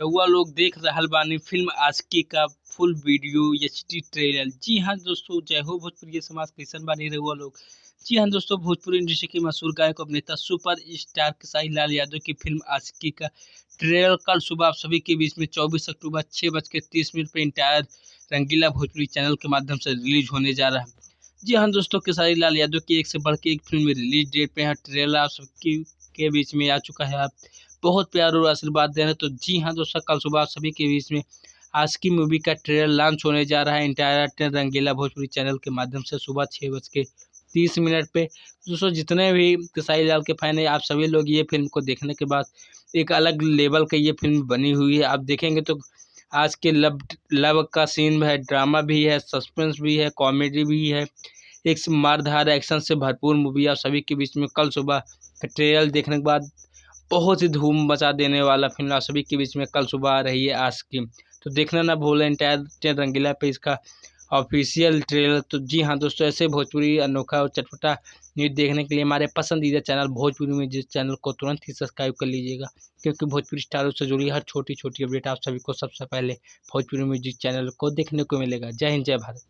रउआ लोग देख रहल बानी फिल्म आशिकी का फुल वीडियो एचडी ट्रेलर। जी हाँ दोस्तों, जय हो भोजपुरी समाज, कैसन बानी रउआ लोग। जी हाँ दोस्तों, भोजपुरी इंडस्ट्री के मशहूर गायक अभिनेता सुपर स्टार खेसारी लाल यादव की फिल्म आशिकी का ट्रेलर कल सुबह आप सभी के बीच में 24 अक्टूबर 6:30 पर इंटायर रंगीला भोजपुरी चैनल के माध्यम से रिलीज होने जा रहा है। जी हाँ दोस्तों, खेसारी लाल यादव की एक से बढ़ के एक फिल्म रिलीज डेट पे यहाँ ट्रेलर आप सबकी के बीच में आ चुका है। आप बहुत प्यार और आशीर्वाद दे रहे हैं। तो जी हाँ दोस्तों, कल सुबह आप सभी के बीच में आशिकी मूवी का ट्रेलर लॉन्च होने जा रहा है इंटायर रंगीला भोजपुरी चैनल के माध्यम से सुबह 6:30 पे। दोस्तों, जितने भी खेसारी लाल के फैन हैं, आप सभी लोग ये फिल्म को देखने के बाद एक अलग लेवल का ये फिल्म बनी हुई है। आप देखेंगे तो आज के लव लव का सीन है, ड्रामा भी है, सस्पेंस भी है, कॉमेडी भी है, एक मारधार एक्शन से भरपूर मूवी आप सभी के बीच में कल सुबह ट्रेलर देखने के बाद बहुत ही धूम मचा देने वाला फिल्म आप सभी के बीच में कल सुबह आ रही है आशिकी। तो देखना ना भूलें इंटायर रंगीला पे इसका ऑफिशियल ट्रेलर। तो जी हाँ दोस्तों, ऐसे भोजपुरी अनोखा और चटपटा न्यूज़ देखने के लिए हमारे पसंदीदा चैनल भोजपुरी म्यूजिक चैनल को तुरंत ही सब्सक्राइब कर लीजिएगा, क्योंकि भोजपुरी स्टारों से जुड़ी हर छोटी छोटी अपडेट आप सभी को सबसे पहले भोजपुरी म्यूजिक चैनल को देखने को मिलेगा। जय हिंद, जय भारत।